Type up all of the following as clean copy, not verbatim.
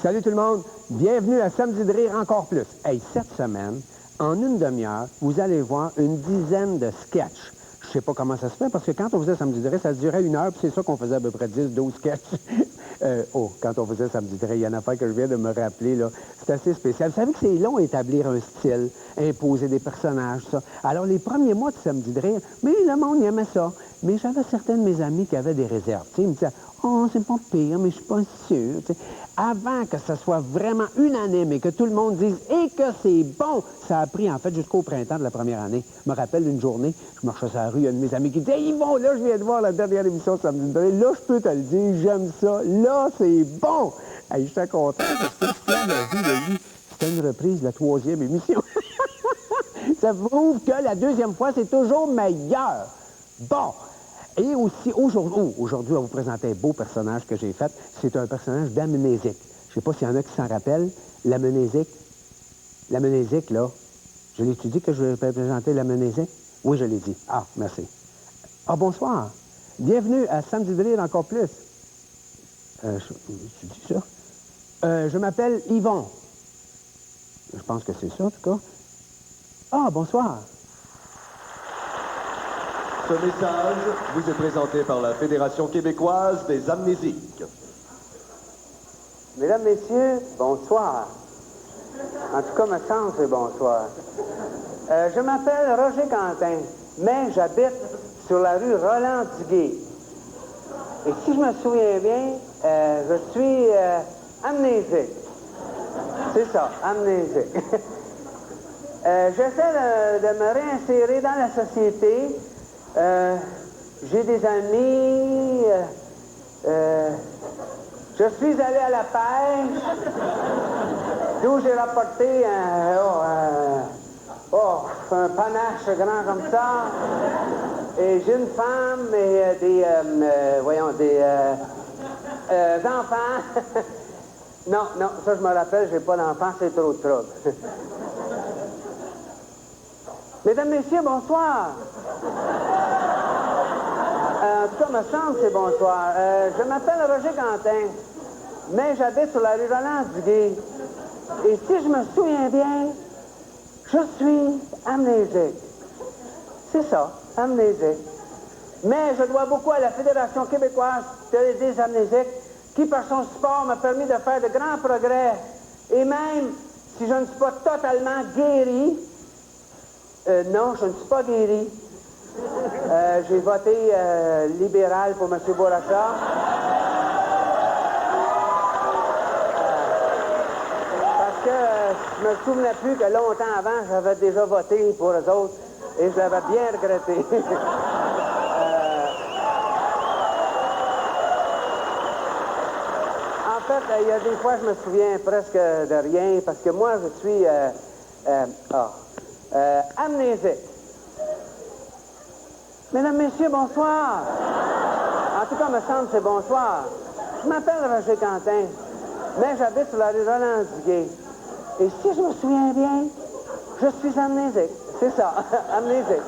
Salut tout le monde, bienvenue à Samedi de rire encore plus. Hey, cette semaine, en une demi-heure, vous allez voir une dizaine de sketchs. Je sais pas comment ça se fait, parce que quand on faisait Samedi de rire, ça durait une heure, puis c'est ça qu'on faisait à peu près 10-12 sketchs. Quand on faisait Samedi de rire, il y a une affaire que je viens de me rappeler, là. C'est assez spécial. Vous savez que c'est long à établir un style, imposer des personnages, ça. Alors, les premiers mois de Samedi de rire, mais le monde il aimait ça. Mais j'avais certains de mes amis qui avaient des réserves. Tu sais, ils me disaient, oh, c'est pas pire, mais je suis pas sûr. Tu sais, avant que ça soit vraiment unanime et que tout le monde dise et que c'est bon, ça a pris en fait jusqu'au printemps de la première année. Je me rappelle d'une journée, je marchais sur la rue, il y a un de mes amis qui disait, Yvon, là, je viens de voir la dernière émission de Samedi de rire. Là, je peux te le dire, j'aime ça. Là, c'est bon. Hey, j'étais content parce que c'était une reprise de la 3e émission. Ça prouve que la deuxième fois, c'est toujours meilleur. Bon. Et aussi, aujourd'hui, on va vous présenter un beau personnage que j'ai fait. C'est un personnage d'amnésique. Je ne sais pas s'il y en a qui s'en rappellent. L'amnésique. L'amnésique, là. Je l'ai-tu dit que je vais présenter l'amnésique? Oui, je l'ai dit. Ah, merci. Ah, bonsoir. Bienvenue à Samedi de rire encore plus. Tu dis ça? Je m'appelle Yvon. Je pense que c'est ça, en tout cas. Ah, bonsoir. Ce message vous est présenté par la Fédération québécoise des amnésiques. Mesdames, Messieurs, bonsoir. En tout cas, me semble c'est bonsoir. Je m'appelle Roger Quentin, mais j'habite sur la rue Roland-Duguay. Et si je me souviens bien, je suis amnésique. C'est ça, amnésique. J'essaie de me réinsérer dans la société. J'ai des amis, je suis allé à la pêche, d'où j'ai rapporté un panache grand comme ça, et j'ai une femme et des enfants. Non, ça je me rappelle, j'ai pas d'enfants, c'est trop de trouble. Mesdames, Messieurs, bonsoir. En tout cas, me semble c'est bonsoir. Je m'appelle Roger Quentin, mais j'habite sur la rue Roland-Duguay. Et si je me souviens bien, je suis amnésique. C'est ça, amnésique. Mais je dois beaucoup à la Fédération québécoise des amnésiques, qui, par son support, m'a permis de faire de grands progrès. Et même si je ne suis pas totalement guéri, non, je ne suis pas guéri. J'ai voté libéral pour M. Bourassa. Parce que je me souvenais plus que longtemps avant, j'avais déjà voté pour eux autres et je l'avais bien regretté. En fait, il y a des fois, je me souviens presque de rien parce que moi, je suis amnésique. Mesdames, Messieurs, bonsoir. En tout cas, me semble c'est bonsoir. Je m'appelle Roger Quentin, mais j'habite sur la rue Roland-Duguay. Et si je me souviens bien, je suis amnésique. C'est ça, amnésique.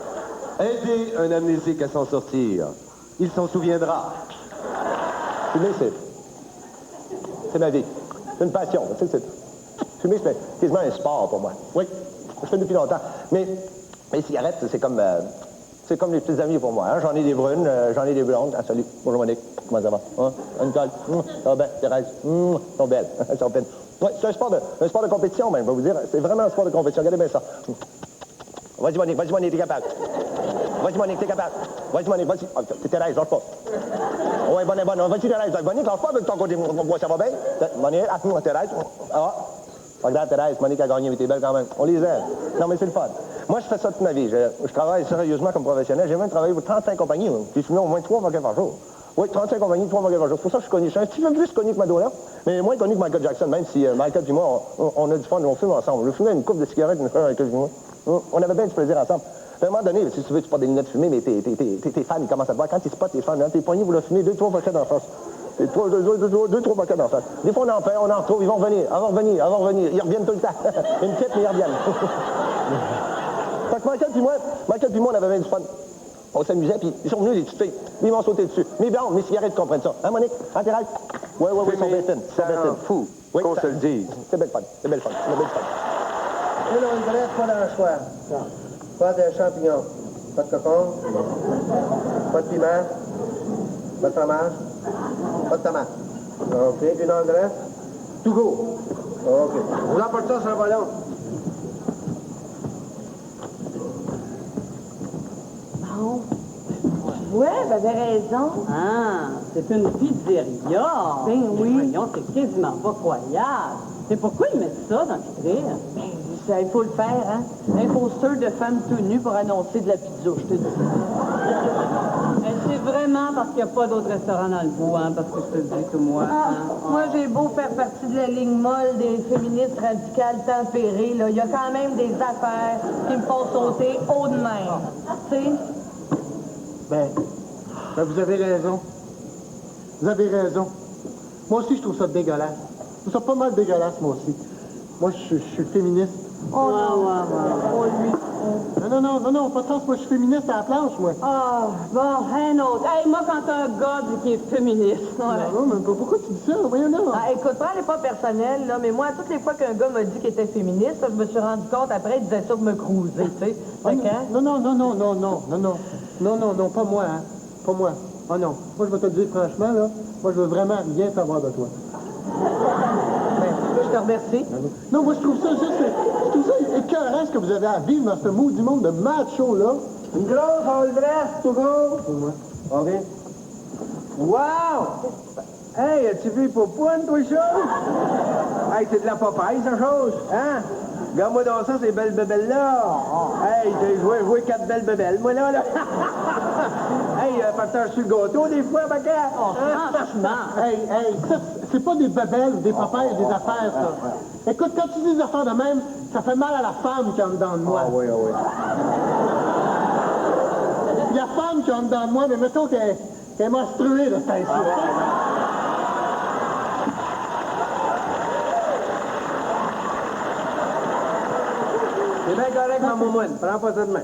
Aidez un amnésique à s'en sortir. Il s'en souviendra. Fumer, c'est ma vie. C'est une passion. Fumer, c'est quasiment un sport pour moi. Oui, je fais depuis longtemps. Mais les cigarettes, c'est comme les petits amis pour moi. Hein? J'en ai des brunes, j'en ai des blondes. Ah, salut. Bonjour, Monique. Comment ça va? Hein? Nicole. Ça va bien. Thérèse. Elles sont belles. Elles sont belles. Oui, c'est un sport de compétition, même, je vais vous dire. C'est vraiment un sport de compétition. Regardez bien ça. Vas-y, Monique, t'es capable. Vas-y, Monique, t'es capable. Vas-y, Monique, vas-y. Oh, Thérèse, lâche pas. Oui, bonne. Vas-y, Thérèse. Monique, lâche pas avec ton côté. Moi, ça va bien. Monique, Thérèse. Ah. Regarde, Thérèse, Monique a gagné, mais t'es belle quand même. On les aime. Non, mais c'est le fun. Moi, je fais ça toute ma vie. Je travaille sérieusement comme professionnel. J'ai même travaillé pour 35 compagnies. Puis je suis au moins 3 vacances par jour. Oui, 35 compagnies, 3 vacances par jour. C'est pour ça que je suis connu. Je suis un petit peu plus connu que Madonna, mais moins connu que Michael Jackson, même si Michael et moi, on a du fun, on fume ensemble. On fumait une coupe de cigarettes, une fois avec moi. On avait bien du plaisir ensemble. À un moment donné, si tu veux, tu portes des lunettes fumées, mais tes fans, ils commencent à te voir. Quand ils spotent tes fans, hein, tes poignets, vous leur fumez 2-3 paquets d'en face. 2-3 paquets d'en face. Des fois, on en fait, on en retrouve, ils vont revenir. Ils reviennent tout le temps. Une petite, mais ils reviennent. Fait que Michael puis moi, on avait bien du fun. On s'amusait, puis ils sont venus, les petites filles. Ils m'ont sauté dessus. Mes blondes, mes cigarettes, comprennent ça. Hein, Monique? Hein, Thérèse? Oui, ils sont bien fines. Ça rend fou. Oui, qu'on se le dise. C'est belle fun. C'est belle fun. C'est belle fun. Une ongrette, pas d'anchois. Pas de champignons. Pas de cocon. Pas de piment. Pas de fromage. Pas de tomate. OK. Une ongrette. To go. OK. Je vous emporte ça sur le volant. Bon. Ouais, vous avez raison. Ah, c'est une pizzeria. Ben oui. Mais voyons, c'est quasiment pas croyable. Mais pourquoi ils mettent ça dans le vitrine? Ben, il faut le faire, hein. Imposteur de femmes tout nues pour annoncer de la pizza, je te dis. C'est vraiment parce qu'il n'y a pas d'autres restaurants dans le bout, hein, parce que je te le dis tout moi. Ah, hein. moi, j'ai beau faire partie de la ligne molle des féministes radicales tempérées, là, il y a quand même des affaires qui me font sauter haut de même. Tu sais? Ben, vous avez raison. Vous avez raison. Moi aussi, je trouve ça dégueulasse. Je trouve ça pas mal dégueulasse, moi aussi. Moi, je suis féministe. Oh non, Non, pas de sens. Moi, je suis féministe à la planche, moi. Ah, bon, un autre. Hey, moi, quand un gars dit qu'il est féministe, ouais. Non, mais pourquoi tu dis ça? Voyons là. Ah, écoute, prends les pas personnels, là, mais moi, toutes les fois qu'un gars m'a dit qu'il était féministe, je me suis rendu compte après, il disait ça pour me cruiser, tu sais. Fait que, hein? Non, pas moi, hein. Pas moi. Oh non. Moi, je vais te le dire franchement, là. Moi, je veux vraiment rien savoir de toi. Ben, je te remercie. Non, moi, je trouve ça écœurant ce que vous avez à vivre dans ce maudit monde de macho-là. Une grosse all-dress, tout gros. OK. Wow! Hey, as-tu vu Popoune, toi, ça? Hey, c'est de la papaye, ça chose, hein? Regarde-moi dans ça, ces belles bébelles-là. Hey, j'ai joué 4 belles bébelles, moi, là. Hey, facteur sur le gâteau, des fois, ma gars. Franchement. Hey, ça, c'est pas des bébelles ou des papayes, des affaires, ça. Écoute, quand tu dis des affaires de même, ça fait mal à la femme qui est en dedans de moi. Ah oui. Il y a femme qui est en dedans de moi, mais mettons qu'elle est menstruée, là, c'est ainsi. C'est bien correct, ma moumoune. Prends pas ça de main.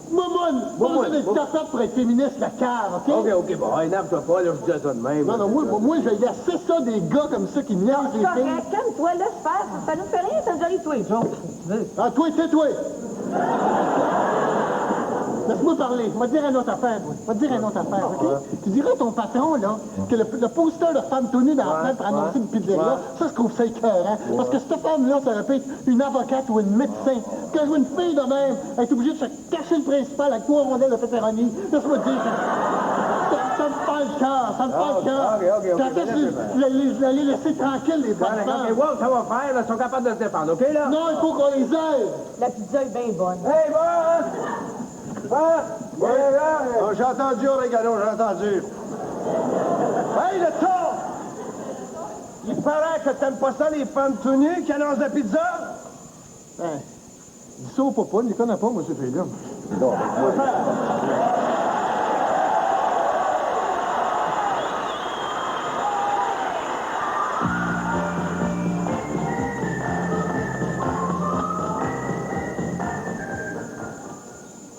Momoun, Momoun, des start-up pour être féministe, la cave, OK? OK, bon, énerve-toi pas, là, je dis ça de même. Non, moi, je vais laisser ça des gars comme ça qui niaisent les Correct, filles. calme-toi, laisse faire. Ça nous fait rien, ça nous arrive tous les jours. Ah, toi, tais-toi! Laisse-moi parler. Je vais te dire une autre affaire, moi. Je vais te dire une autre affaire, OK? Tu diras à ton patron, là, que le poster de femme tout nue dans la fenêtre pour annoncer une pizzeria, ça, je trouve ça écœurant. Parce que cette femme-là, ça aurait pu être une avocate ou une médecin. Quand je vois une fille de même, elle est obligée de se cacher le principal avec 3 rondelles de pepperoni. Laisse-moi te dire, ça me fait le cœur, ça me fait le cœur. OK. Quand est-ce que je les laisser tranquilles, les bonnes femmes? OK, wow, ça va faire, là, ils sont capables de se défendre, OK, là? Non, il faut qu'on les aide. La pizza est bien bonne. Hey, bon, j'ai entendu, Oregano, j'ai entendu. Hey, le temps! Il paraît que t'aimes pas ça, les femmes tout nues qui annoncent la pizza? Hein, dis ça au papa, il ne connaît pas, moi, ces filles-là. Non,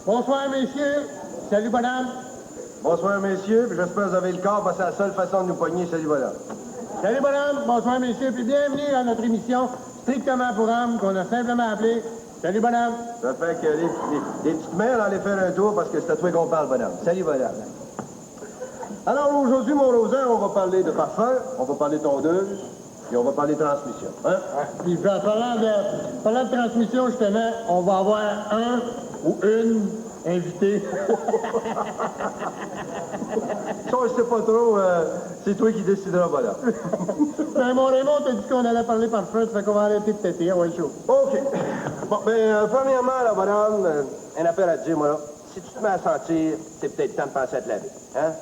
Bonsoir, messieurs. Salut, madame. Bonsoir, messieurs, puis j'espère que vous avez le corps, parce que c'est la seule façon de nous pogner. Salut, voilà. Salut, madame. Bonsoir, messieurs, puis bienvenue à notre émission Strictement pour hommes qu'on a simplement appelée Salut, madame. Ça fait que les petites mères, allez faire un tour, parce que c'est à toi qu'on parle, bonhomme. Salut, bonhomme. Alors, aujourd'hui, mon Rosaire, on va parler de parfum, on va parler de tondeuse, et on va parler de transmission. Hein? Puis, parlant de transmission, justement, on va avoir un ou une invité. Ça, je sais pas trop, c'est toi qui décideras, bonhomme. Ben, mon Raymond t'a dit qu'on allait parler parfum, ça fait qu'on va arrêter de têter, on va être chaud. OK. Bon, premièrement, là, bonhomme, une affaire à te dire, moi, là. Si tu te mets à sentir, c'est peut-être temps de penser à te laver. Hein?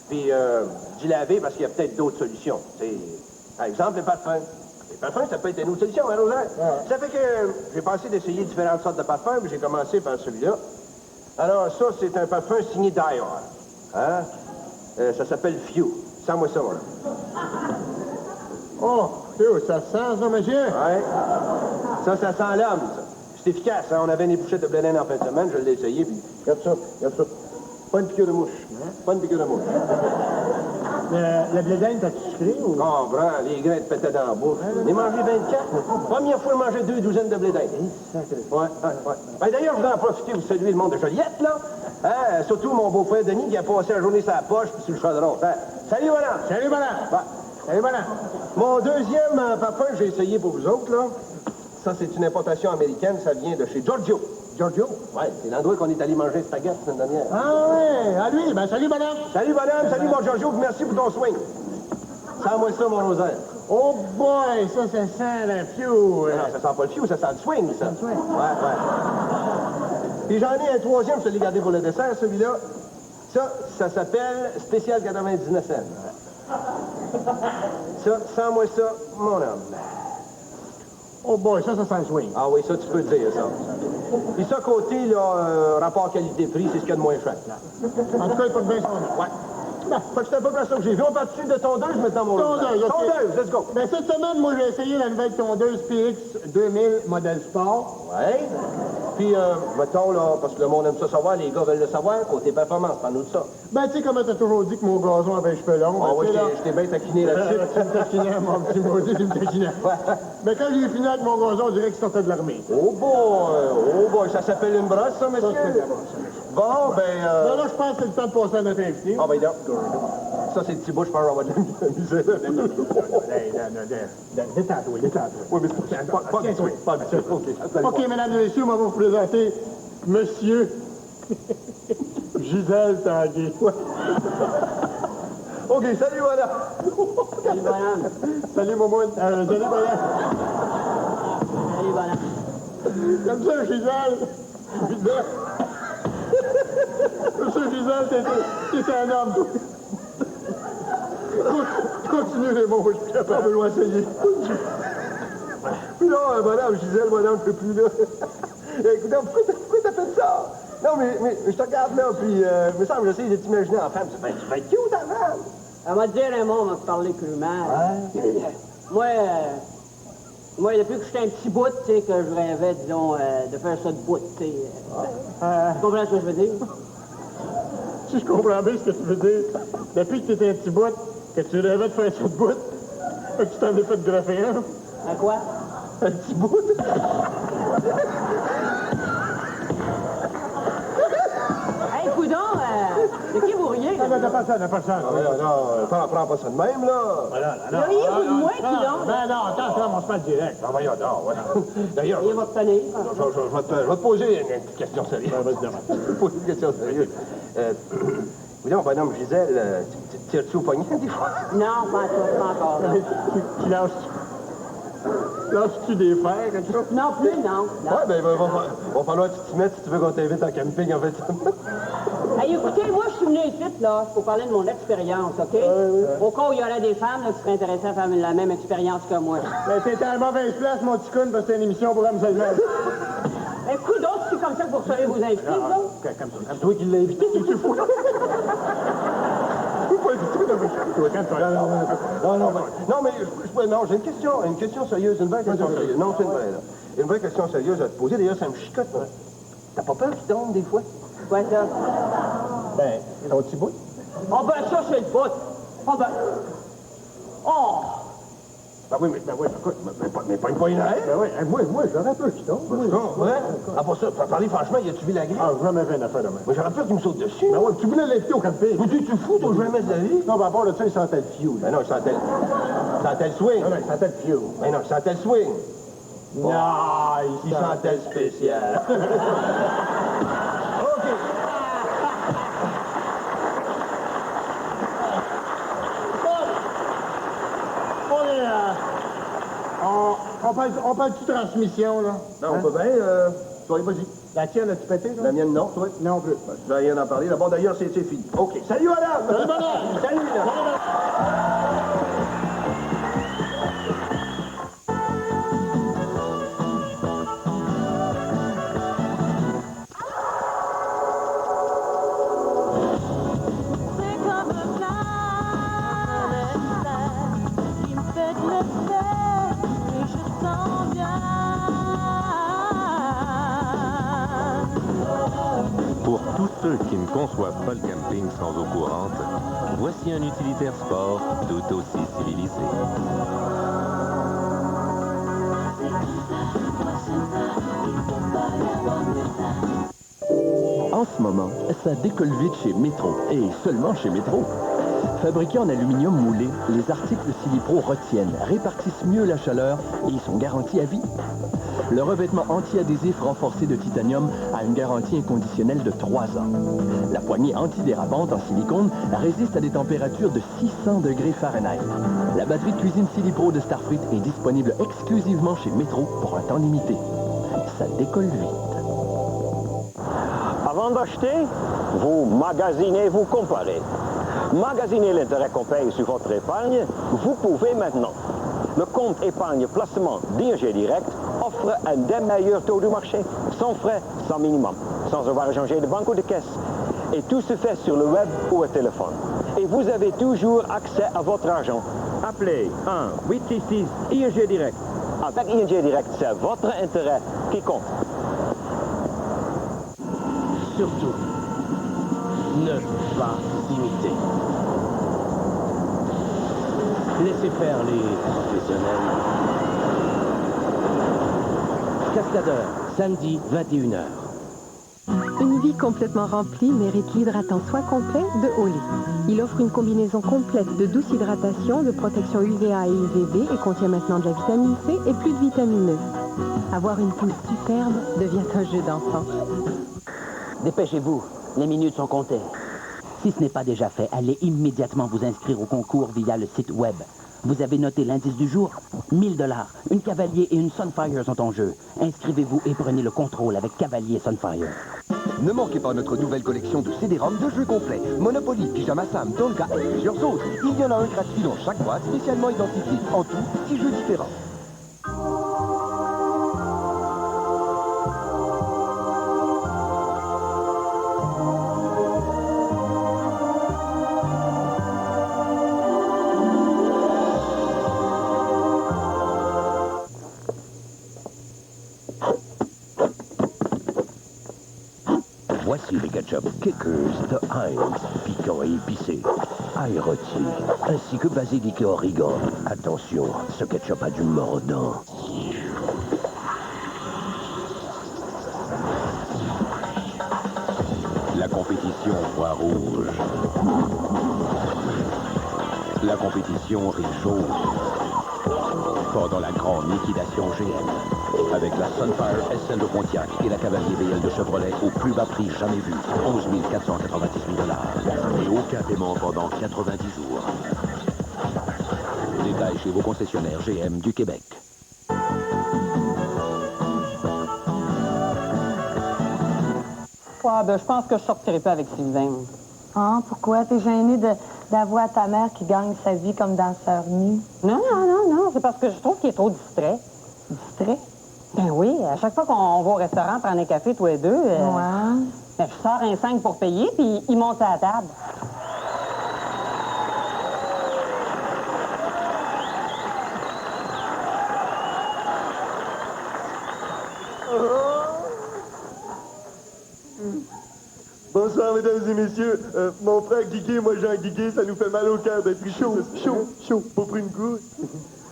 Puis, je dis laver parce qu'il y a peut-être d'autres solutions. T'sais, par exemple, les parfums. Les parfums, ça peut être une autre solution, hein, Rosaire? Ouais. Ça fait que j'ai pensé d'essayer différentes sortes de parfums, puis j'ai commencé par celui-là. Alors, ça, c'est un parfum signé Dior. Hein? Ça s'appelle Few. Sens-moi ça, moi, là. Oh, ça sent, ça, monsieur. Ouais. Ça sent l'âme, ça. C'est efficace, hein? On avait une bouchette de blé d'Inde en fin de semaine, je l'ai essayé, puis regarde ça. Pas une piqûre de mouche. Hein? Pas une piqûre de mouche. La blédaine, t'as-tu sucré ou... Comprends, les grains te pétaient dans la bouche. J'en ai mangé 24. Première fois, j'ai mangé 2 douzaines de blé d'Inde. Ouais. Ben, d'ailleurs, je voudrais en profiter pour saluer le monde de Joliette, là. Hein? Surtout mon beau-frère Denis qui a passé la journée sur la poche puis sur le chaudron. Hein? Salut, madame! Salut, madame! Ouais. Salut, madame! Mon deuxième parfum que j'ai essayé pour vous autres, là, ça, c'est une importation américaine. Ça vient de chez Giorgio. Giorgio? Ouais, c'est l'endroit qu'on est allé manger spaghetti la semaine dernière. Ah ouais, à lui, ben salut, madame! Salut, madame! Salut, mon Giorgio! Puis merci pour ton swing. Sens-moi ça, mon Rosaire. Oh boy, ça sent la piou. Non, ça sent pas le fiou, ça sent le swing, ça. Ouais. Puis j'en ai un troisième, je te l'ai gardé pour le dessert, celui-là. Ça s'appelle Spécial 99 cents. Ça, sens-moi ça, mon homme. Oh boy, ça sent le swing. Ah oui, ça, tu peux le dire, ça. Puis ça, côté, là, rapport qualité-prix, c'est ce qu'il y a de moins cher. En tout cas, il faut bien son nom. Ouais. Fait que c'est un peu près ça que j'ai vu. On part dessus de tondeuse maintenant, mon Tondeuse, OK. Tondeuse, let's go. Ben cette semaine, moi, j'ai essayé la nouvelle tondeuse PX 2000 modèle sport. Ouais. Puis, mettons, là, parce que le monde aime ça savoir, les gars veulent le savoir, côté performance, parle-nous de ça. Ben, tu sais, comment t'as toujours dit que mon gazon avait les cheveux longs. Ah ben, oui, tu sais, là, je t'ai bien taquiné là-dessus. tu me taquinais, mon petit maudit, tu me taquinais. Mais quand j'ai fini avec mon gazon, on dirait qu'il sortait de l'armée. Oh boy, ça s'appelle une brosse, ça, monsieur? Ça, c'est de la brosse, ça. Bon, ben, Ben là, je pense que c'est le temps de passer à notre invité. Ah, ben, non. Ça, c'est le petit bout, je pense, on va de la misère. Détends-toi, détends-toi. Oui, mais c'est pas habitué. Pas habitué. OK, mesdames et messieurs, on va vous présenter Monsieur Gisèle Tanguay. OK, salut, madame. Salut, bonhomme. Salut, Momoun. Salut, Brian. Salut, bonhomme. Comme ça, Gisèle. Monsieur Gisèle, t'es un homme, toi. Continue les mots, je suis capable de l'essayer. Puis là, madame, Gisèle, madame, je peux plus, là. Écoute, pourquoi t'as fait ça? Non, mais je te regarde, là, puis, il me semble, j'essaie de t'imaginer en femme. Tu vas être cute, en femme. Elle m'a dit un mot, on va te parler crûment. Moi, depuis que j'étais un petit bout, tu sais, que je rêvais, disons, de faire ça de bout, tu sais. Tu comprends ce que je veux dire? Si je comprends bien ce que tu veux dire, depuis que t'étais un petit bout, que tu rêvais de faire ça de bout, que tu t'en es fait graffer un. À quoi? Un petit bout. Hey, coudon, de qui vous riez? Non, n'a pas ça. Non, prends pas ça de même, là. Riez-vous de moi, coudon? Non, attends, on se parle direct. Non, voyons, non, ouais. D'ailleurs, Riez votre tenir. je vais te poser une petite question sérieuse. Je vais te poser une question sérieuse. Voyons, bonhomme Gisèle, tires-tu au poignet, des fois? Non, pas encore. Tu lâches-tu des fers, quelque chose? Non plus, non. Ouais, ben, va falloir que tu t'y mettes si tu veux qu'on t'invite en camping, en fait. Hey, écoutez, moi, je suis venu ici, là, pour parler de mon expérience, OK? Au cas où il y aurait des femmes là, qui seraient intéressées à faire la même expérience que moi. Mais t'es à la mauvaise place, mon petit con, parce que c'est une émission pour hommes seulement. Écoute, donc, c'est comme ça que vous recevez vos invités, là? C'est toi qui l'as invité, tu fou, là? Non, j'ai une question sérieuse, une vraie question sérieuse. Non, c'est une vraie, là. Une vraie question sérieuse à te poser, d'ailleurs, ça me chicote, là. T'as pas peur qu'il tombe, des fois? Quoi, ça? Ben, ton petit bout. Oh, ben, ça, c'est le bout. Oh, ben... Oh! Ben oui, écoute, mais pas une poignée derrière. Ben oui, moi, j'aurais peur qu'il tombe. Ouais? Ah, pour ça, pour parler franchement, y a-tu vu la grille? Ah, jamais fait une affaire de même. Moi, j'aurais peur qu'il me saute dessus. Ben ouais, tu voulais l'inviter au camping. Mais tu fous, toi, jamais de la vie? Non, ben, à part de ça, il sentait le fiou, là. Ben non, il sentait le swing. Non, il sentait le fiou. Ben non, il sentait le swing. Non, Il sentait le spécial. OK. On parle de transmission, là. Non, on peut bien, toi, vas-y. La tienne, as-tu pété, toi? La mienne, non, toi? Non plus. Ben, je vais rien en parler. D'abord, d'ailleurs, c'est fini. OK. Salut, madame! Salut, madame! Salut, là! C'est comme un flamme qui me fait de l'effet et je sens bien. Pour tous ceux qui ne conçoivent pas le camping sans eau courante, Voici un utilitaire sport tout aussi civilisé. En ce moment, ça décolle vite chez Métro, et seulement chez Métro. Fabriqués en aluminium moulé, les articles Silipro retiennent, répartissent mieux la chaleur et ils sont garantis à vie. Le revêtement anti-adhésif renforcé de titanium a une garantie inconditionnelle de 3 ans. La poignée antidérapante en silicone résiste à des températures de 600 degrés Fahrenheit. La batterie de cuisine Silipro de Starfleet est disponible exclusivement chez Métro pour un temps limité. Ça décolle vite. Avant d'acheter, vous magasinez, vous comparez. Magasiner l'intérêt qu'on paye sur votre épargne, vous pouvez maintenant. Le compte épargne placement d'ING Direct offre un des meilleurs taux du marché, sans frais, sans minimum, sans avoir à changer de banque ou de caisse. Et tout se fait sur le web ou au téléphone. Et vous avez toujours accès à votre argent. Appelez 1-866 ING Direct. Avec ING Direct, c'est votre intérêt qui compte. Surtout, ne pas imiter. Laissez faire les professionnels. Cascadeur, samedi 21h. Une vie complètement remplie mérite l'hydratant soin complet de Olé. Il offre une combinaison complète de douce hydratation, de protection UVA et UVB et contient maintenant de la vitamine C et plus de vitamine E. Avoir une peau superbe devient un jeu d'enfant. Dépêchez-vous, les minutes sont comptées. Si ce n'est pas déjà fait, allez immédiatement vous inscrire au concours via le site web. Vous avez noté l'indice du jour? 1000 $. Une Cavalier et une Sunfire sont en jeu. Inscrivez-vous et prenez le contrôle avec Cavalier et Sunfire. Ne manquez pas notre nouvelle collection de CD-ROM de jeux complets. Monopoly, Pyjama Sam, Tonka et plusieurs autres. Il y en a un gratuit dans chaque boîte, spécialement identifié. En tout, 6 jeux différents. Voici les ketchup Kickers de Heinz, piquant et épicé, ail rôti, ainsi que basilic et origan. Attention, ce ketchup a du mordant. La compétition voit rouge. La compétition rit jaune. Pendant la grande liquidation GM. Avec la Sunfire SL de Pontiac et la Cavalier VL de Chevrolet au plus bas prix jamais vu, 11 498 $. Et aucun paiement pendant 90 jours. Détails chez vos concessionnaires GM du Québec. Ouais, ben, je pense que je sortirai pas avec Sylvain. Ah, pourquoi? T'es gêné d'avouer à ta mère qui gagne sa vie comme danseur nu? Non. C'est parce que je trouve qu'il est trop distrait. Distrait? Ben oui, à chaque fois qu'on va au restaurant prendre un café, tous les deux, ben, je sors un 5 pour payer, puis il monte à la table. Bonsoir, mesdames et messieurs. Mon frère Guigué, moi Jean Guigué, ça nous fait mal au cœur d'être ici. Chaud. Pas pris une goutte.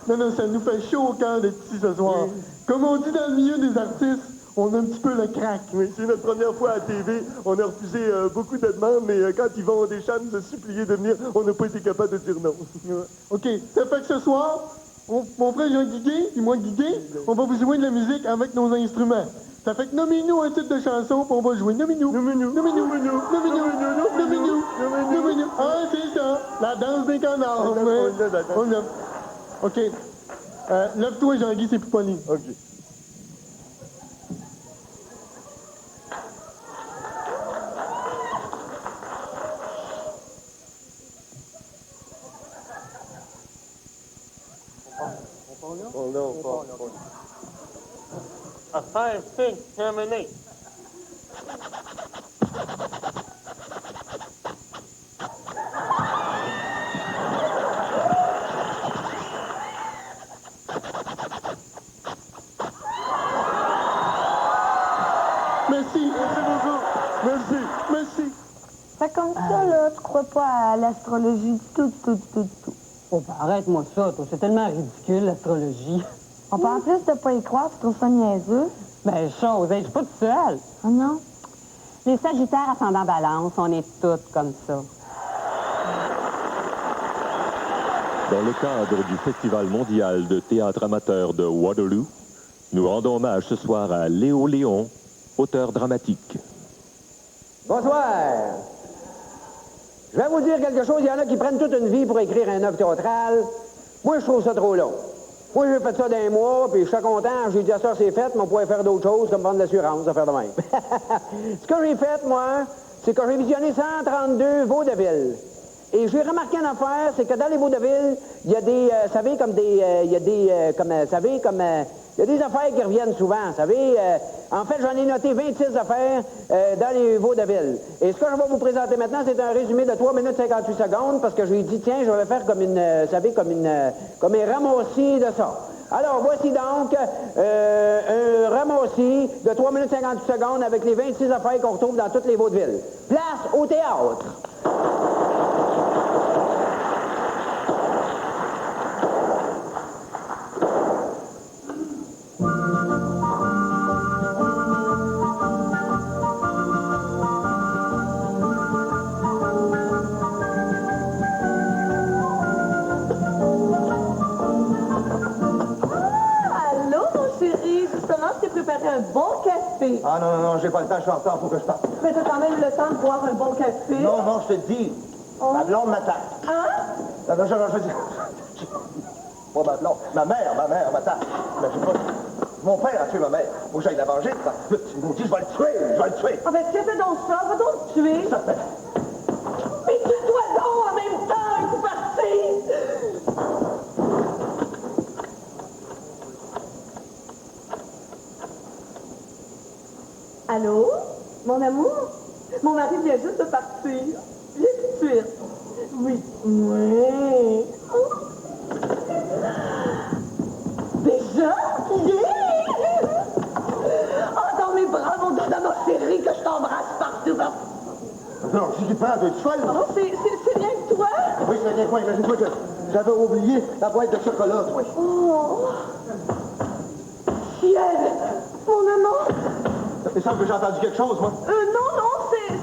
Non, ça nous fait chaud au cœur d'être ici ce soir. Oui. Comme on dit dans le milieu des artistes, on a un petit peu le crack. Oui, c'est notre première fois à TV. On a refusé beaucoup de demandes, mais quand Yvon Deschamps nous a supplié de venir, on n'a pas été capable de dire non. OK, ça fait que ce soir, mon frère Jean Guigué et moi Guigué, on va vous jouer de la musique avec nos instruments. Ça fait que nommez-nous un titre de chanson, puis on va jouer. Nommez-nous. Ah, c'est ça. La danse des canards. OK. Lève-toi, Jean-Guy, c'est plus poli. OK. Oh non, pas. Affaire fixe terminée. Merci beaucoup. Merci. Fait comme ça, là, tu crois crois pas à l'astrologie du tout. Oh, ben arrête-moi ça, toi. C'est tellement ridicule, l'astrologie. On peut en plus de pas y croire, tu trouves ça niaiseux? Ben, chose, je suis pas toute seule. Oh non? Les Sagittaires ascendant Balance, on est toutes comme ça. Dans le cadre du Festival mondial de théâtre amateur de Waterloo, nous rendons hommage ce soir à Léo Léon, auteur dramatique. Bonsoir. Je vais vous dire quelque chose. Il y en a qui prennent toute une vie pour écrire un œuvre théâtrale. Moi, je trouve ça trop long. Moi, j'ai fait ça d'un mois, puis je suis content. J'ai dit à ça, c'est fait, mais on pourrait faire d'autres choses, comme prendre l'assurance, à faire de même. Ce que j'ai fait, moi, c'est que j'ai visionné 132 vaudevilles. Et j'ai remarqué une affaire, c'est que dans les vaudevilles, il y a des, savez, comme des, il y a des, comme, savez, comme, il y a des affaires qui reviennent souvent, savez. En fait, j'en ai noté 26 affaires dans les vaudevilles. Et ce que je vais vous présenter maintenant, c'est un résumé de 3 minutes 58 secondes, parce que j'ai dit, tiens, je vais faire comme une, savez, comme un ramassis de ça. Alors, voici donc un ramassis de 3 minutes 58 secondes avec les 26 affaires qu'on retrouve dans toutes les vaudevilles. Place au théâtre. Un bon café. Ah non, j'ai pas le temps, je suis en retard, faut que je parte. Mais t'as quand même le temps de boire un bon café. Non, je te dis. Ma blonde m'attaque. Hein? Non, je dis. Pas ma blonde. Ma mère m'attaque. Mais je sais pas. Mon père a tué ma mère. Faut que j'aille la venger. Il me dit, je vais le tuer. Ah ben, fais donc ça, va donc le tuer. Ça fait. Mais tue-toi donc en même temps, il faut partir. Allô? Mon amour? Mon mari vient juste de partir. Viens tout de suite. Oui. Oui. Déjà? Yeah! Oh, dans mes bras, mon doigt, dans ma chérie, que je t'embrasse partout. Non, je dis pas, tu es folle. Oh, c'est rien que toi? Oui, c'est rien que moi. Imagine-toi que j'avais oublié la boîte de chocolat, oui. Oh! Ciel! Mon amour! Il semble que j'ai entendu quelque chose, moi. Non,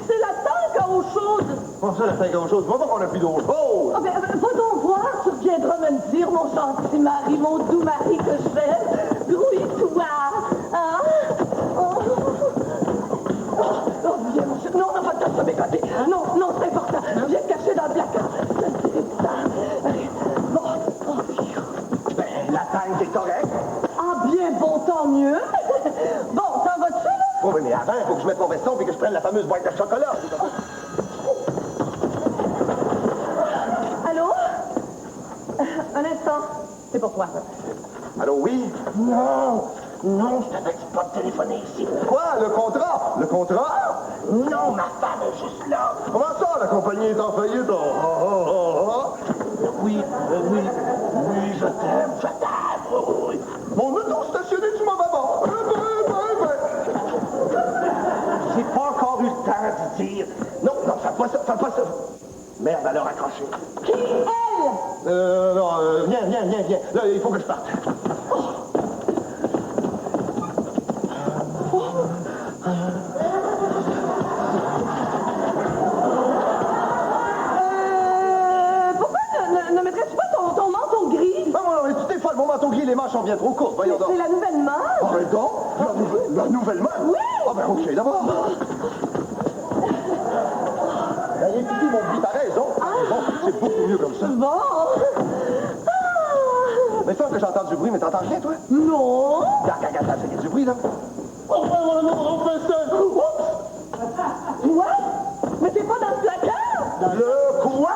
c'est la tank à eau chaude. Comment ça, la tank à eau chaude? Va voir qu'on a plus d'eau chaude. Ah ben, va donc voir, tu reviendras me le dire, mon gentil mari, mon doux mari que je fais. Grouille-toi, hein? Oh, viens, mon chéri. Non, on n'a pas de temps de se bécoter. Non, c'est important. Viens te cacher dans le placard. Je te dirai plus tard. Bon, Ben, la tank est correcte. Ah, bien bon, tant mieux. Bon, t'en vas-tu, là? Oh, oui, mais avant, il faut que je mette mon veston et que je prenne la fameuse boîte de chocolat. Allô? Un instant, c'est pour toi. Allô, oui? Non, je t'avais dit pas de téléphoner ici. Quoi, le contrat? Le contrat? Non, ma femme est juste là. Comment ça, la compagnie est en faillite? Oui, je t'aime. Oui. Mon auto stationné du mauvais bord. J'ai pas encore eu le temps de dire. Non, fais pas ça. Merde, elle a raccroché. Qui, elle? Non, viens. Là, il faut que je parte. Pourquoi ne mettrais-tu pas ton manteau gris? Non, tu t'es folle, mon manteau gris, les manches sont bien trop courtes, voyons donc. C'est la nouvelle mode? Arrête donc! La nouvelle mode? Oui! Ah ben ok, d'abord. Ben, il est fini, mon petit, t'as raison. Bon, c'est beaucoup mieux comme ça. Bon! Mais toi que j'entends du bruit, mais t'entends rien, toi? Non! Regarde, il y a du bruit, là. On fait ça! Quoi? Mais t'es pas dans le placard? Le quoi?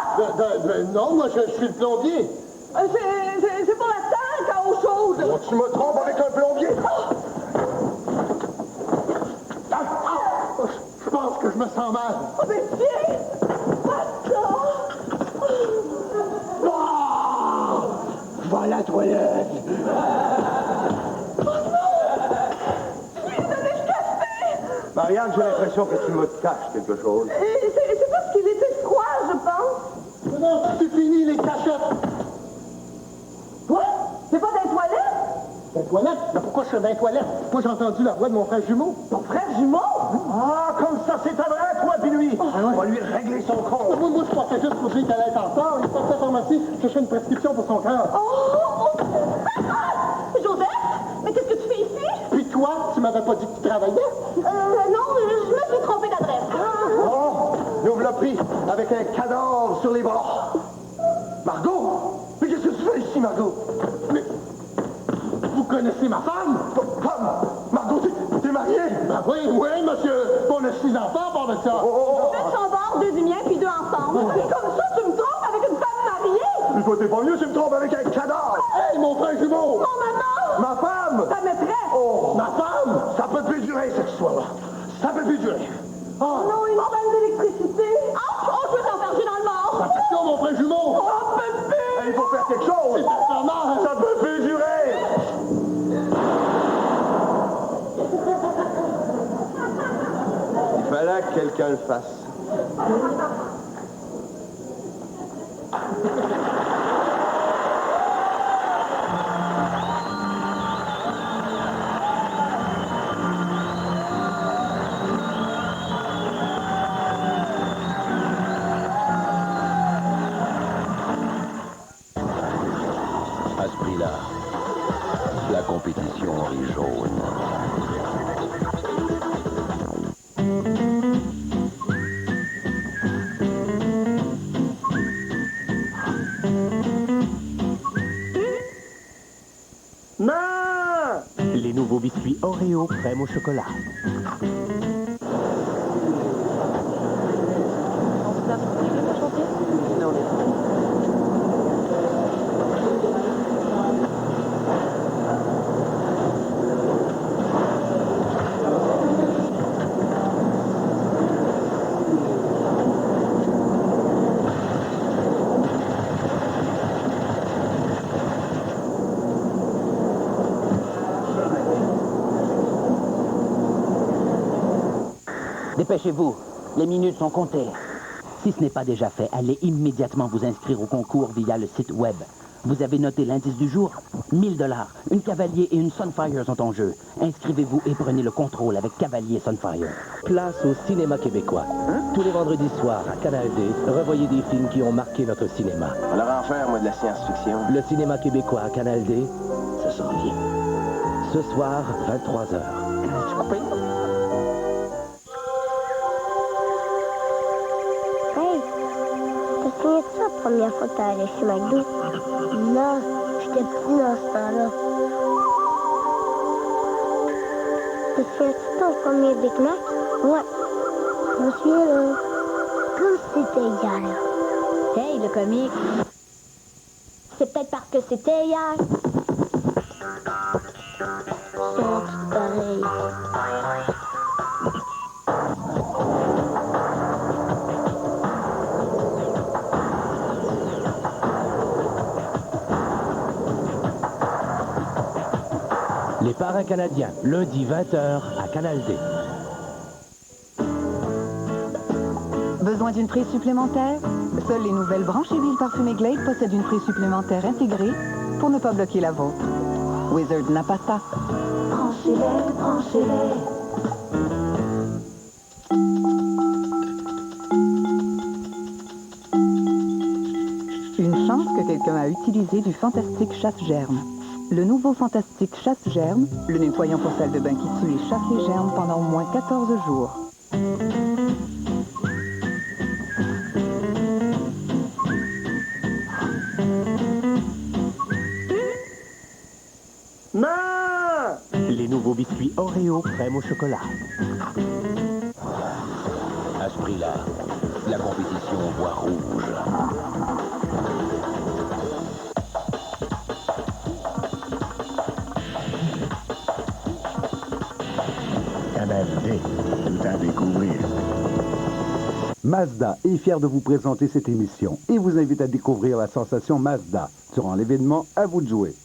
Non, moi, je suis le plombier. C'est pour la tank à eau chaude! Oh, tu me trompes avec un plombier? Je pense que je me sens mal. Oh, mais tiens! Pas ça! Va à la toilette! Oh non! Tu lui as donné le café! Marianne, j'ai l'impression que tu me caches quelque chose. C'est parce qu'il était froid, je pense. Non, c'est fini, les cachettes. Toi? T'es pas dans les toilettes? Dans les toilettes? Mais pourquoi je suis dans les toilettes? Moi, j'ai entendu la voix de mon frère jumeau. Ton frère jumeau? Ah, comme ça, c'est vrai, toi puis lui. On va lui régler son compte. Moi, je pensais juste pour dire qu'elle allait être en retard. Il passe à la pharmacie chercher une prescription pour son cœur. Oh! Joseph? Mais qu'est-ce que tu fais ici? Puis toi, tu m'avais pas dit que tu travaillais? Non, je me suis trompée d'adresse. Oh, nous l'a pris avec un cadavre sur les bras. Margot? Mais qu'est-ce que tu fais ici, Margot? Mais vous connaissez ma femme? Femme? Margot, t'es mariée? Ben oui, monsieur. On a 6 enfants, par de ça. Deux sur bord, 2 du mien, puis 2 ensemble. Comme ça, tu me trompes avec une femme mariée? Mais toi, t'es pas mieux, tu me trompes avec un cadavre. Hey, mon frère jumeau! Mon maman! Ma femme! Ta maîtresse! Oh, ma femme! Ça peut plus durer, cette histoire-là. Ça peut plus durer. Oh non, une panne d'électricité! Oh, je veux t'enferger dans le mort! Attention, mon frère jumeau! Oh, bébé! Il faut faire quelque chose! C'est infernal! Ça peut plus durer! Il fallait que quelqu'un le fasse. À ce prix-là, la compétition est jaune. Non! Les nouveaux biscuits Oreo crème au chocolat. Dépêchez-vous, les minutes sont comptées. Si ce n'est pas déjà fait, allez immédiatement vous inscrire au concours via le site web. Vous avez noté l'indice du jour? 1000 $. Une Cavalier et une Sunfire sont en jeu. Inscrivez-vous et prenez le contrôle avec Cavalier Sunfire. Place au cinéma québécois. Tous les vendredis soirs à Canal D, revoyez des films qui ont marqué notre cinéma. On leur en faire, moi, de la science-fiction. Le cinéma québécois à Canal D, ça s'en vient. Ce soir, 23h. Hey, te souviens-tu la première fois que t'es allé chez McDo? Non, j'étais petit dans ce temps-là. Te souviens-tu de ton premier Big Mac? Ouais. Je me souviens, là, comme si c'était hier. Hey, le comique. C'est peut-être parce que c'était hier. Ils sont tous pareils. Les Parrains canadiens, lundi 20h à Canal D. Besoin d'une prise supplémentaire? Seules les nouvelles branches et huiles parfumées Glade possèdent une prise supplémentaire intégrée pour ne pas bloquer la vôtre. Wizard n'a pas ça. Branchez-les, branchez-les. Une chance que quelqu'un a utilisé du Fantastique Chasse-Germes. Le nouveau Fantastique Chasse-Germes, le nettoyant pour salle de bain qui tue et chasse les germes pendant au moins 14 jours. Non! Les nouveaux biscuits Oreo crème au chocolat. À ce prix-là, la compétition voit rouge. Canal D, tout à découvrir. Mazda est fier de vous présenter cette émission et vous invite à découvrir la sensation Mazda durant l'événement À vous de jouer.